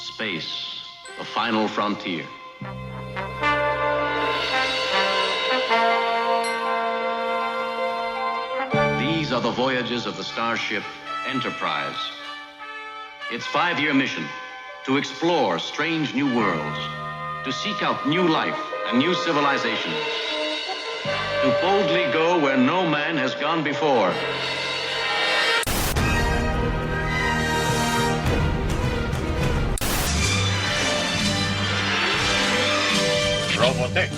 Space, the final frontier. These are the voyages of the starship Enterprise. Its 5-year mission, to explore strange new worlds, to seek out new life and new civilizations, to boldly go where no man has gone before. Robotech.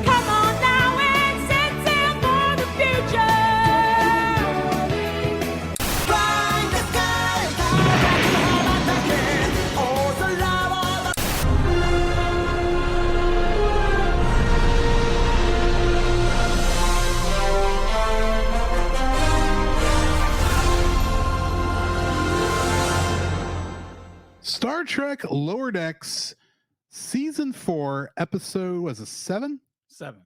Come on now and set sail for the future. Fly the sky, oh, the lava. Star Trek Lower Decks, Season 4, Episode, was it 7? 7.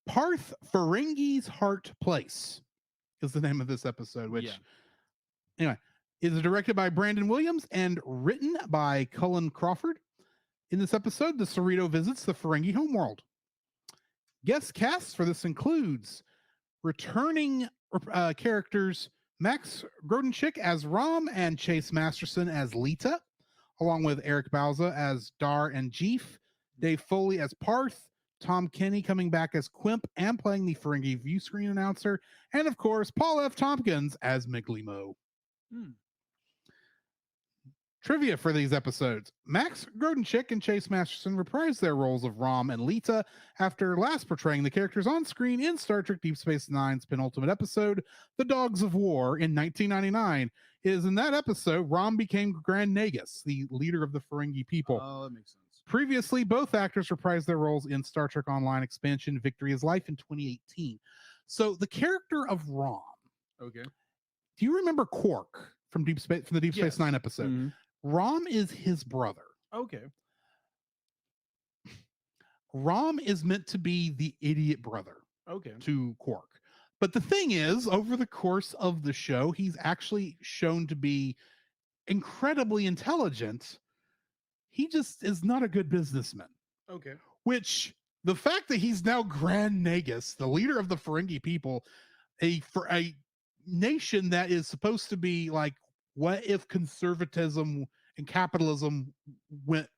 Parth Ferengi's Heart Place is the name of this episode, which, anyway, is directed by Brandon Williams and written by Cullen Crawford. In this episode, the Cerrito visits the Ferengi homeworld. Guest casts for this includes returning characters Max Grodenchik as Rom and Chase Masterson as Lita, along with Eric Bauza as Dar and Jeef, Dave Foley as Parth, Tom Kenny coming back as Quimp and playing the Ferengi view screen announcer, and of course, Paul F. Tompkins as Miglimo. Trivia for these episodes. Max Grodenchik and Chase Masterson reprised their roles of Rom and Lita after last portraying the characters on screen in Star Trek Deep Space Nine's penultimate episode, The Dogs of War, in 1999. It is in that episode Rom became Grand Nagus, the leader of the Ferengi people. Oh, that makes sense. Previously, both actors reprised their roles in Star Trek Online expansion Victory is Life in 2018. So the character of Rom. Okay. Do you remember Quark from the Deep Space Nine episode? Mhm. Rom is his brother. Okay. Rom is meant to be the idiot brother Okay. to Quark. But the thing is, over the course of the show, he's actually shown to be incredibly intelligent. He just is not a good businessman. Okay. Which, the fact that he's now Grand Nagus, the leader of the Ferengi people, for a nation that is supposed to be like, what if conservatism and capitalism went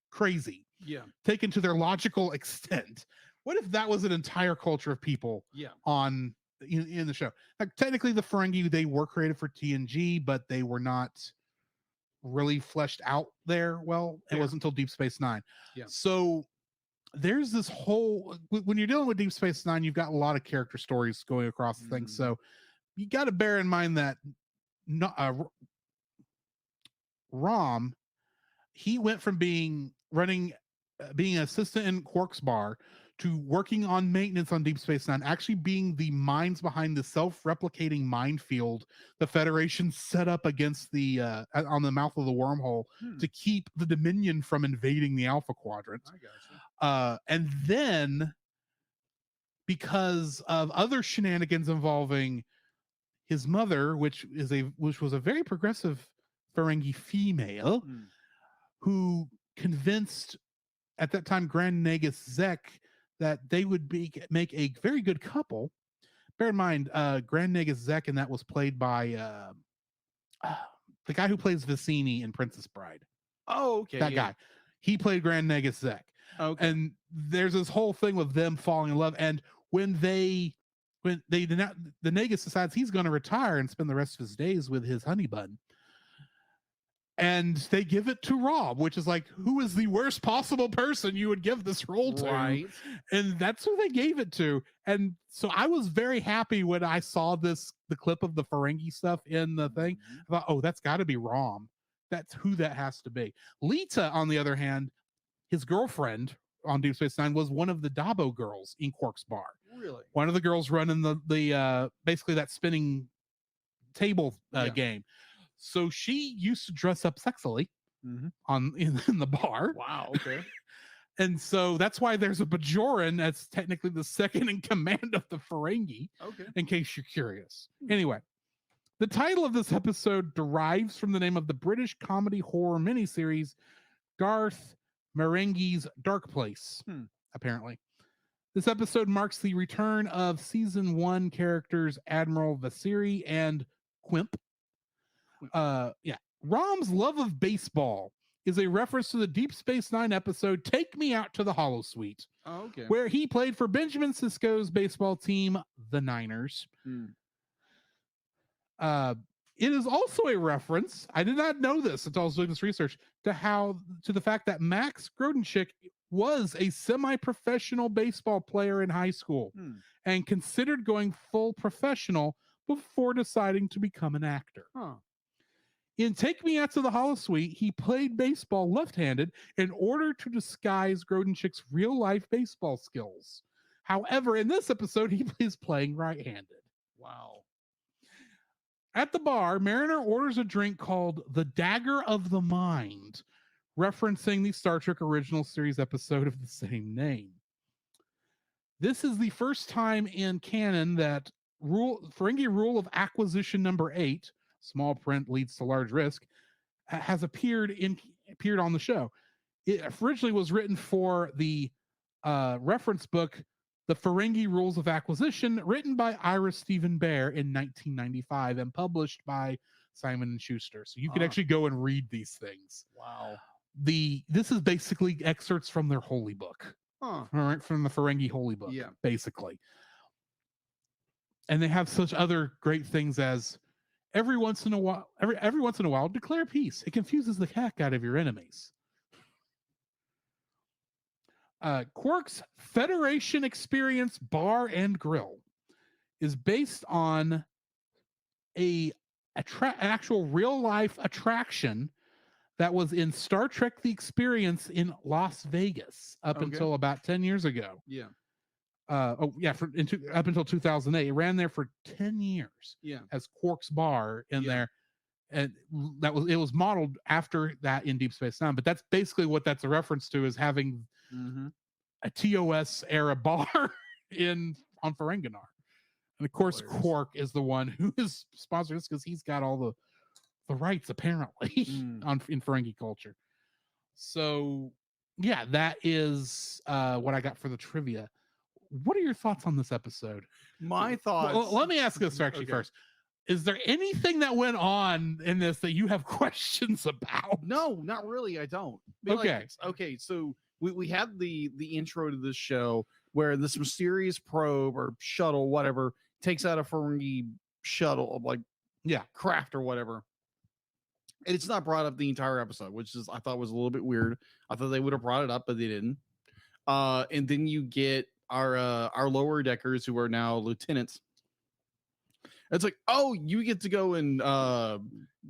crazy, Yeah. taken to their logical extent? What if that was an entire culture of people Yeah. on in the show? Like, technically, the Ferengi, they were created for TNG, but they were not really fleshed out there. Well, it Fair. wasn't until Deep Space Nine. Yeah. So there's this whole, when you're dealing with Deep Space Nine, you've got a lot of character stories going across the thing. So you got to bear in mind that Rom, he went from being an assistant in Quark's bar to working on maintenance on Deep Space Nine, actually being the minds behind the self-replicating minefield the Federation set up against the on the mouth of the wormhole to keep the Dominion from invading the Alpha Quadrant. I gotcha. And then, because of other shenanigans involving his mother, which was a very progressive Ferengi female, who convinced at that time Grand Nagus Zek that they would make a very good couple. Bear in mind, Grand Nagus Zek, and that was played by the guy who plays Vicini in Princess Bride. Oh, okay. That guy. He played Grand Nagus Zek. Okay. And there's this whole thing with them falling in love. And when the Nagus decides he's going to retire and spend the rest of his days with his honey bun, and they give it to Rob, which is like, who is the worst possible person you would give this role to? Right. And that's who they gave it to. And so I was very happy when I saw the clip of the Ferengi stuff in the thing. I thought, oh, that's got to be Rom. That's who that has to be. Lita, on the other hand, his girlfriend on Deep Space Nine was one of the Dabo girls in Quark's bar. Really? One of the girls running the basically that spinning table game. So she used to dress up sexily in the bar. Wow. Okay. And so that's why there's a Bajoran that's technically the second in command of the Ferengi. Okay. In case you're curious. Anyway, The title of this episode derives from the name of the British comedy horror miniseries Garth Marenghi's Dark Place, apparently. This episode marks the return of season 1 characters Admiral Vasiri and Quimp. Rom's love of baseball is a reference to the Deep Space Nine episode Take Me Out to the Holosuite, where he played for Benjamin Sisko's baseball team, the Niners. It is also a reference, I did not know this until I was doing this research, to the fact that Max Grodenchik was a semi-professional baseball player in high school and considered going full professional before deciding to become an actor. In Take Me Out to the Holosuite, he played baseball left-handed in order to disguise Grodenchik's real-life baseball skills. However, in this episode, he is playing right-handed. Wow. At the bar, Mariner orders a drink called the Dagger of the Mind, referencing the Star Trek original series episode of the same name. This is the first time in canon that Ferengi rule of acquisition number 8, small print leads to large risk, has appeared on the show. It originally was written for the reference book The Ferengi Rules of Acquisition, written by Ira Stephen Bear in 1995 and published by Simon & Schuster. So you could actually go and read these things. Wow. This is basically excerpts from their holy book. From the Ferengi holy book, basically. And they have such other great things as every once in a while declare peace. It confuses the heck out of your enemies. Quark's Federation Experience Bar and Grill is based on an actual real life attraction that was in Star Trek The Experience in Las Vegas up until about 10 years ago. Up until 2008. It ran there for 10 years as Quark's Bar in there. And it was modeled after that in Deep Space Nine. But that's basically what that's a reference to, is having a TOS era bar on Ferenginar. And of course, Quark is the one who is sponsoring this because he's got all the rights apparently in Ferengi culture. So yeah, that is what I got for the trivia. What are your thoughts on this episode? My thoughts. Well, let me ask this actually first. Is there anything that went on in this that you have questions about? No, not really. I don't. Okay. So we had the intro to this show where this mysterious probe or shuttle, whatever, takes out a Ferengi shuttle, craft or whatever. And it's not brought up the entire episode, which I thought was a little bit weird. I thought they would have brought it up, but they didn't. And then you get our lower deckers who are now lieutenants. It's like, oh, you get to go and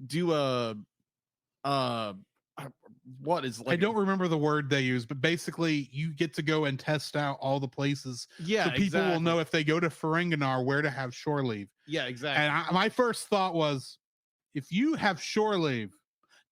do what is like, I don't remember the word they use, but basically you get to go and test out all the places. Yeah, so people will know if they go to Ferenginar where to have shore leave. Yeah, exactly. And my first thought was, if you have shore leave,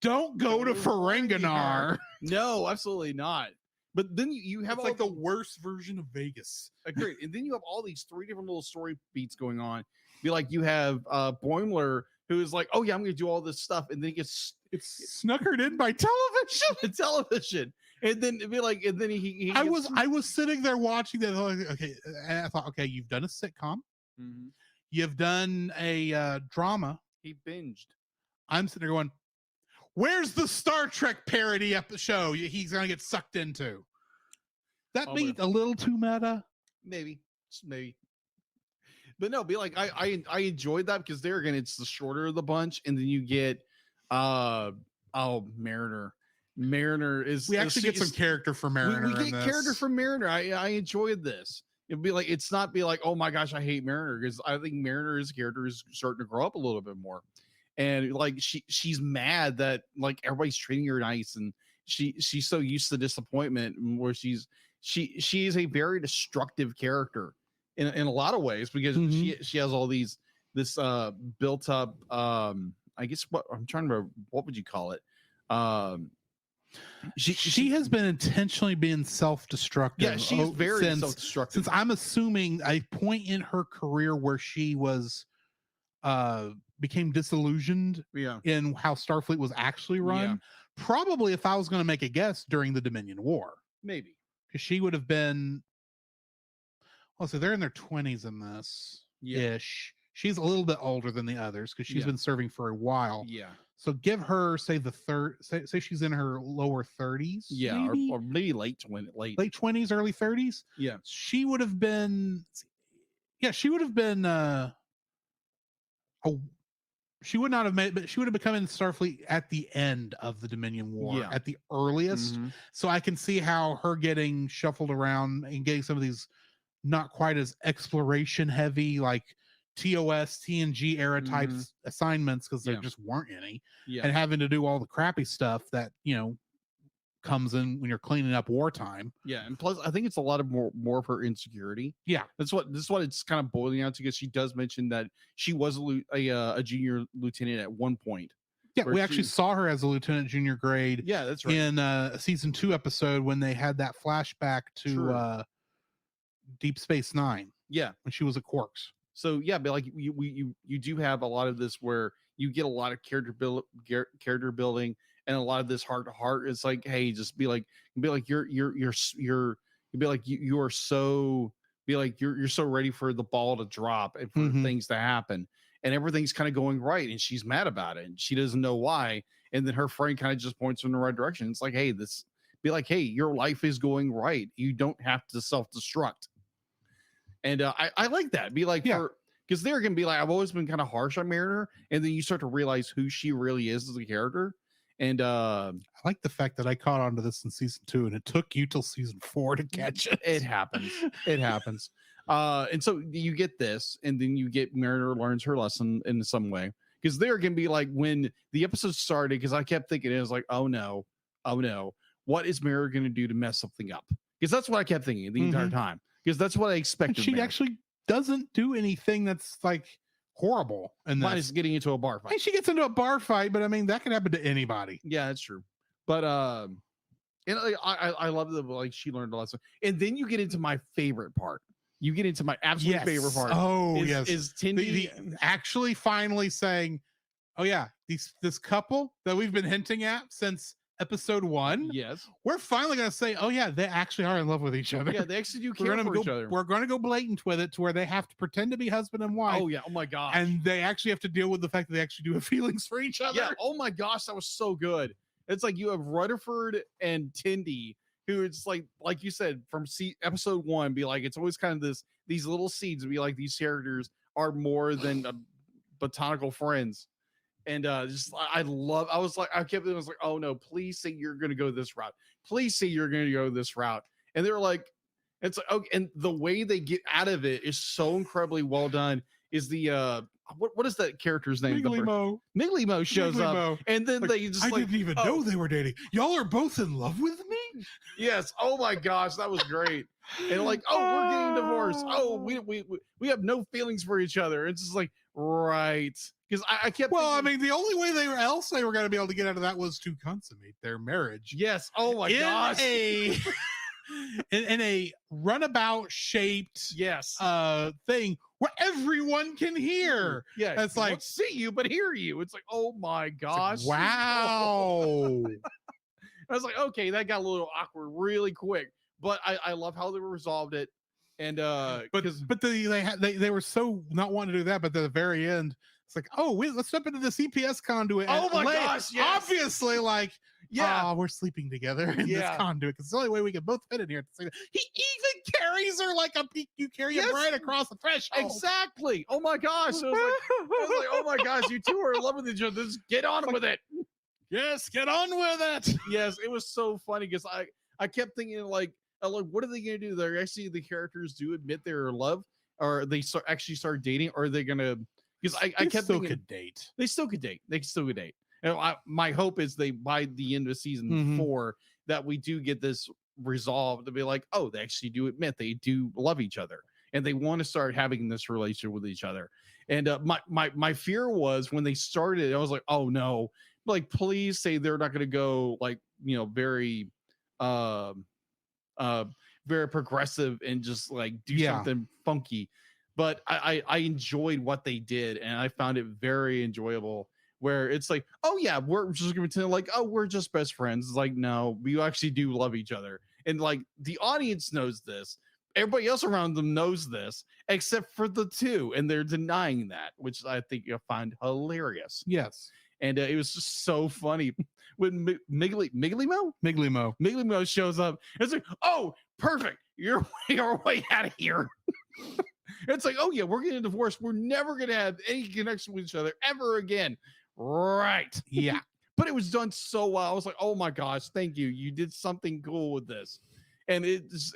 don't go to Ferenginar. No, absolutely not. But then you have the worst version of Vegas. Agreed. And then you have all these 3 different little story beats going on. Be like, you have Boimler, who is like, oh yeah, I'm going to do all this stuff, and then it's snuckered in by television. And then be like, and then he I was sitting there watching that. Okay, and I thought, okay, you've done a sitcom, you've done a drama. He binged. I'm sitting there going, where's the Star Trek parody show he's going to get sucked into? That made a little too meta. Maybe. But no, be like, I enjoyed that because there again, it's the shorter of the bunch, and then you get Mariner. Mariner is we actually get some character for Mariner. We get character from Mariner. I enjoyed this. It'd be like, it's not be like, oh my gosh, I hate Mariner, because I think Mariner's character is starting to grow up a little bit more. And like she's mad that like everybody's treating her nice, and she's so used to disappointment, where she is a very destructive character in a lot of ways, because she has all this built up I guess what would you call it? She has been intentionally being self-destructive. Yeah, she's very self-destructive. Since I'm assuming a point in her career where she was became disillusioned in how Starfleet was actually run. Probably, if I was going to make a guess, during the Dominion War. Maybe. Because she would have been, well, so they're in their 20s in this ish. She's a little bit older than the others because she's been serving for a while. Yeah. So give her, say, say she's in her lower 30s. Yeah, maybe? or maybe late 20s, early 30s. Yeah. She would have been, she would have been, she would not have made, but she would have become in Starfleet at the end of the Dominion War, at the earliest. So I can see how her getting shuffled around and getting some of these not quite as exploration heavy, like TOS, TNG era types assignments, because there just weren't any, and having to do all the crappy stuff that, comes in when you're cleaning up wartime. Yeah, and plus I think it's a lot of more of her insecurity. Yeah, this is what it's kind of boiling out to, because she does mention that she was a junior lieutenant at one point. Yeah, we actually saw her as a lieutenant junior grade. Yeah, that's right. In a season 2 episode when they had that flashback to Deep Space Nine. Yeah, when she was a Quarks. So yeah, but like you do have a lot of this where you get a lot of character building. And a lot of this heart to heart, it's like, hey, just be like you're so ready for the ball to drop and for things to happen, and everything's kind of going right, and she's mad about it, and she doesn't know why, and then her friend kind of just points her in the right direction. It's like, hey, your life is going right. You don't have to self-destruct, and I like that. Be like, because they're gonna be like, I've always been kind of harsh on Mariner, and then you start to realize who she really is as a character. And I like the fact that I caught on to this in season 2, and it took you till season 4 to catch it. It happens. And so you get this, and then you get Mariner learns her lesson in some way, because they're gonna be like, when the episode started, because I kept thinking, it was like, oh no, what is Mariner gonna do to mess something up? Because that's what I kept thinking the entire time, because that's what I expected. She actually doesn't do anything that's like horrible, and minus getting into a bar fight. And she gets into a bar fight, but I mean, that could happen to anybody. Yeah, that's true. But and I love that, like, she learned a lesson. And then you get into my favorite part. You get into my absolute favorite part. Is Tindy actually finally saying, oh yeah, this couple that we've been hinting at since episode 1. Yes, we're finally gonna say, oh yeah, they actually are in love with each other. Yeah, they actually do care for each other. We're gonna go blatant with it to where they have to pretend to be husband and wife. Oh yeah, oh my gosh. And they actually have to deal with the fact that they actually do have feelings for each other. Yeah, oh my gosh, that was so good. It's like you have Rutherford and Tindy, who it's like you said, from episode 1, be like, it's always kind of these little seeds, be like, these characters are more than botanical friends. And I was like, oh no, please say you're going to go this route. Please say you're going to go this route. And they're like, it's like, okay. And the way they get out of it is so incredibly well done. Is the, what is that character's name? Miggly Mo shows up. And then they just I didn't even know they were dating. Y'all are both in love with me? Yes. Oh my gosh, that was great. And like, oh, we're getting divorced. Oh, we have no feelings for each other. It's just like, right. Because I kept thinking, I mean, the only way they were going to be able to get out of that was to consummate their marriage. Yes. Oh my gosh. In a runabout shaped thing where everyone can hear. Yeah, it's like, won't see you but hear you. It's like, oh my gosh, like, wow. I was like, okay, that got a little awkward really quick, but I love how they resolved it. And but they were so not wanting to do that, but at the very end, it's like, oh, let's step into the CPS conduit. Oh my gosh, yes. Obviously, like, we're sleeping together in this conduit, because it's the only way we can both fit in here. He even carries her like you carry a bride across the threshold. Exactly. Oh my gosh. I was like, oh my gosh, you two are in love with each other. Just get on with it. Yes, get on with it. Yes, it was so funny, because I kept thinking, like, what are they going to do? They're actually, the characters do admit they're in love, or they actually start dating, or are they going to? Because I kept thinking could date. They still could date. And my hope is by the end of season 4 that we do get this resolved to be like, oh, they actually do admit they do love each other, and they want to start having this relationship with each other. And my fear was, when they started, I was like, oh no, like, please say they're not going to go, like, very very progressive and just like do something funky. but I enjoyed what they did, and I found it very enjoyable. Where it's like, oh yeah, we're just gonna pretend like, oh, we're just best friends. It's like, no, we actually do love each other, and like the audience knows this. Everybody else around them knows this, except for the two, and they're denying that, which I think you'll find hilarious. Yes. And it was just so funny when Miggly Mo shows up. It's like, oh, perfect, you're way out of here. It's like, oh yeah, we're getting divorced. We're never gonna have any connection with each other ever again. Right. Yeah. But it was done so well. I was like, oh my gosh, thank you. You did something cool with this. And it's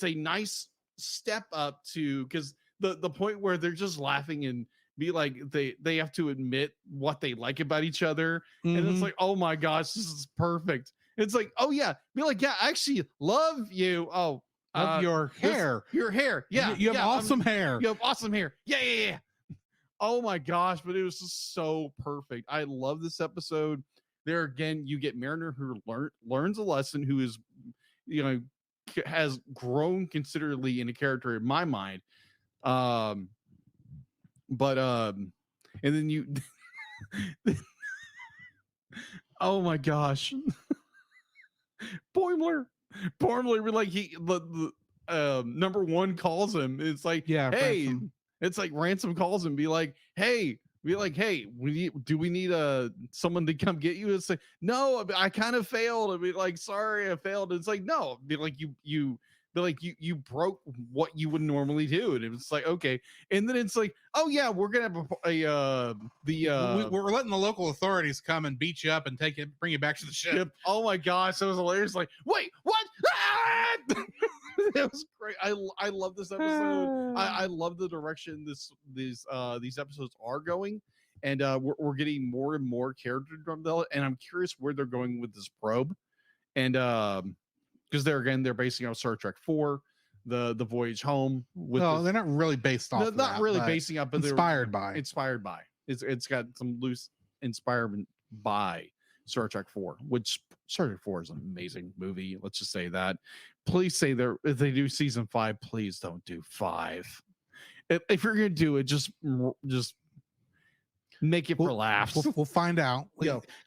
a nice step up to, because the point where they're just laughing and be like, they have to admit what they like about each other. And it's like, oh my gosh, this is perfect. It's like, oh yeah, be like, yeah, I actually love you. Oh, of your hair. Your hair. Yeah. You have awesome hair. You have awesome hair. Yeah. Oh my gosh, but it was just so perfect. I love this episode. There again, you get Mariner who learns a lesson, who is, has grown considerably in a character in my mind. And then you oh my gosh. Boimler, like the number one calls him. It's like, yeah, hey, Ransom. It's like Ransom calls him, be like, hey, do we need someone to come get you? It's like, no, I kind of failed. I'd be like, sorry, I failed. It's like, no, be like, you broke what you would normally do. And it's like, okay. And then it's like, oh yeah, we're gonna have we're letting the local authorities come and beat you up and bring you back to the ship. Oh my gosh, that was hilarious. Like, wait, what? Ah! It was great. I love this episode. I love the direction these episodes are going, and we're getting more and more character development, and I'm curious where they're going with this probe, and because they're basing off Star Trek 4, the voyage home. They're not really based off. Not really basing up, but inspired by. It's got some loose inspiration by Star Trek 4, which Star Trek 4 is an amazing movie. Let's just say that. Please say if they do season 5, please don't do 5. If you're gonna do it, just make it for laughs. We'll find out.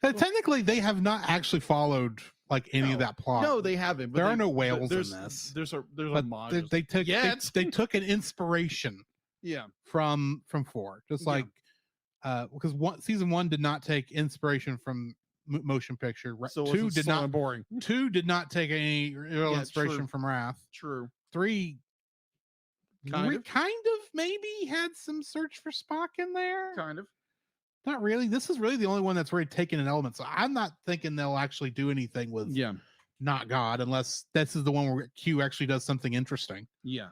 Technically, they have not actually followed like any of that plot. No, they haven't. There are no whales in this. There's a mod. They took an inspiration. Yeah. From 4, just like because season 1 did not take inspiration from motion picture. So 2 did not. Boring. 2 did not take any real inspiration from Wrath. True. 3 kind of maybe had some search for Spock in there. Kind of. Not really. This is really the only one that's really taken an element. So I'm not thinking they'll actually do anything with not God, unless this is the one where Q actually does something interesting. Yeah.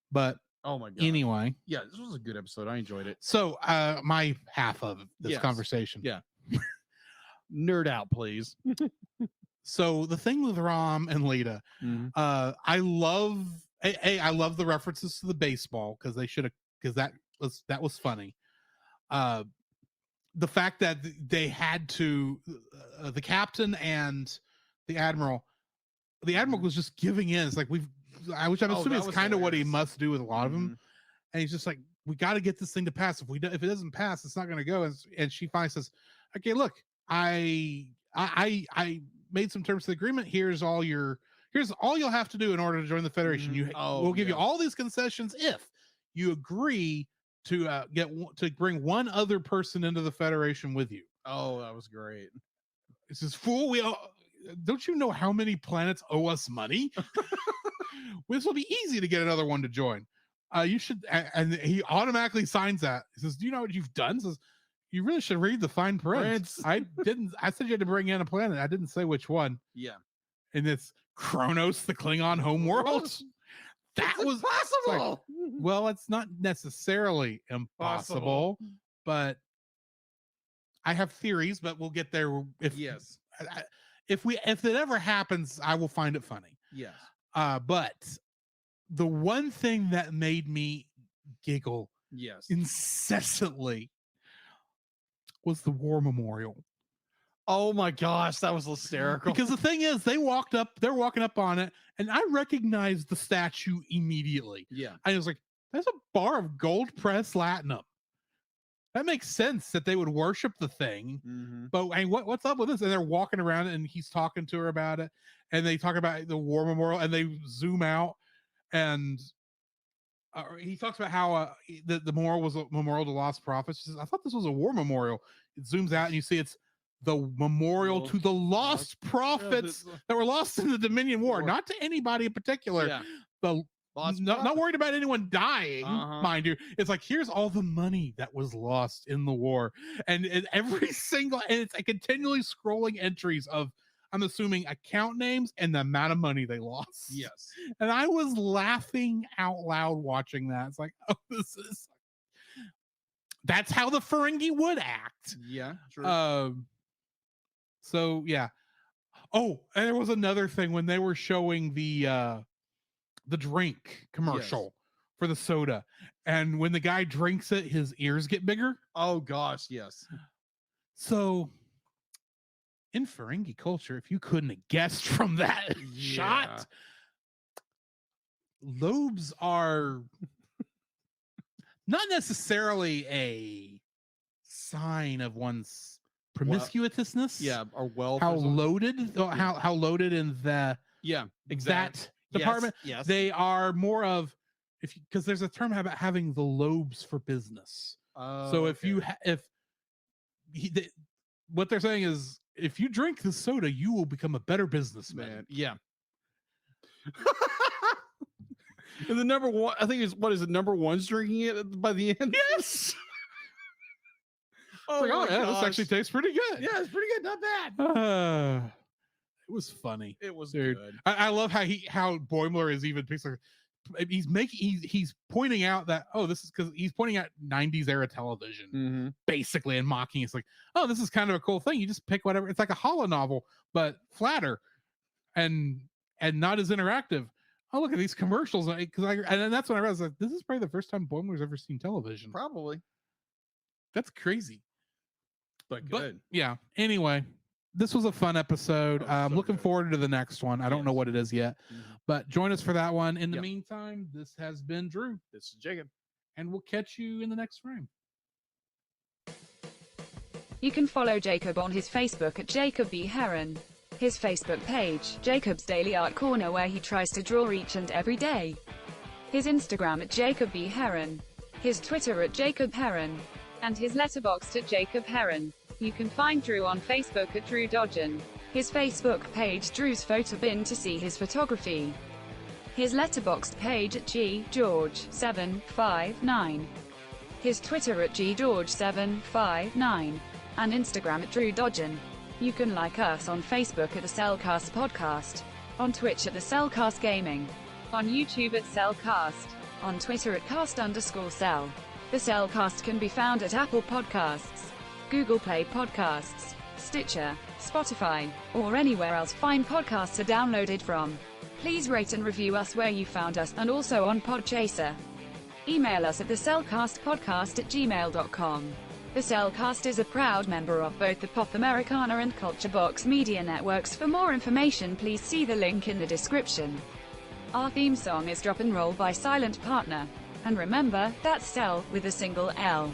But oh my god. Anyway. Yeah, this was a good episode. I enjoyed it. So my half of this conversation. Yeah. Nerd out, please. So the thing with Rom and Lita, I love the references to the baseball because that was funny. The fact that they had to the captain and the admiral was just giving in. It's like which I'm assuming is kind of what he must do with a lot of them. And he's just like, we got to get this thing to pass. If it doesn't pass, it's not going to go. And she finally says, okay, look, I made some terms of the agreement. Here's all you'll have to do in order to join the Federation. We'll give you all these concessions if you agree to bring one other person into the Federation with you. Oh, that was great. It says, fool, don't you know how many planets owe us money? This will be easy to get another one to join. You should, and he automatically signs that. He says, do you know what you've done? He says, you really should read the fine print. I said you had to bring in a planet. I didn't say which one. Yeah. And it's Kronos, the Klingon homeworld. That was possible. Well, it's not necessarily impossible, but I have theories, but we'll get there. If it ever happens, I will find it funny. Yes. But the one thing that made me giggle incessantly was the war memorial. Oh my gosh, that was hysterical. Because the thing is, they're walking up on it, and I recognized the statue immediately. Yeah. I was like, There's a bar of gold pressed latinum. That makes sense that they would worship the thing. Mm-hmm. But I mean, what's up with this? And they're walking around and he's talking to her about it. And they talk about the war memorial and they zoom out and he talks about how the memorial was a memorial to lost prophets. She says, I thought this was a war memorial. It zooms out and you see it's the memorial to the lost prophets that were lost in the Dominion War, not to anybody in particular. Yeah. The not worried about anyone dying, mind you. It's like, here's all the money that was lost in the war. And every single, and it's continually scrolling entries of, I'm assuming, account names and the amount of money they lost. Yes. And I was laughing out loud watching that. It's like, oh, that's how the Ferengi would act. Yeah, true. So yeah. Oh, and there was another thing when they were showing the drink commercial for the soda, and when the guy drinks it, his ears get bigger. Oh gosh, yes. So in Ferengi culture, if you couldn't have guessed from that shot, lobes are not necessarily a sign of one's promiscuousness. Or wealth. How loaded in the that department. Yes. They are more of, because there's a term about having the lobes for business. So if you what they're saying is, if you drink the soda, you will become a better businessman. Yeah. And the number one, I think, is number one's drinking it by the end. Yes. This actually tastes pretty good. Yeah, it's pretty good. Not bad. It was funny. It was Dude. good. I love how Boimler is even he's pointing out that, this is because he's pointing out 90s era television basically, and mocking. It's like, this is kind of a cool thing. You just pick whatever. It's like a holo novel, but flatter and not as interactive. Oh, look at these commercials. And then that's when I realized, like, this is probably the first time Boimler's ever seen television. Probably. That's crazy. But good. Yeah. Anyway, this was a fun episode. I'm looking forward to the next one. I don't know what it is yet, but join us for that one. In the meantime, this has been Drew. This is Jacob. And we'll catch you in the next frame. You can follow Jacob on his Facebook at Jacob B. Heron. His Facebook page, Jacob's Daily Art Corner, where he tries to draw each and every day. His Instagram at Jacob B. Heron. His Twitter at Jacob Heron. And his Letterboxd at Jacob Heron. You can find Drew on Facebook at Drew Dodgen. His Facebook page, Drew's Photo Bin, to see his photography. His Letterboxd page at GGeorge759. His Twitter at GGeorge759. And Instagram at Drew Dodgen. You can like us on Facebook at the Cellcast Podcast. On Twitch at the Cellcast Gaming. On YouTube at Cellcast. On Twitter at cast_cell. The Cellcast can be found at Apple Podcasts, Google Play Podcasts, Stitcher, Spotify, or anywhere else fine podcasts are downloaded from. Please rate and review us where you found us, and also on Podchaser. Email us at thecellcastpodcast@gmail.com. The Cellcast is a proud member of both the Pop Americana and Culture Box media networks. For more information, please see the link in the description. Our theme song is Drop and Roll by Silent Partner. And remember, that's Cell with a single L.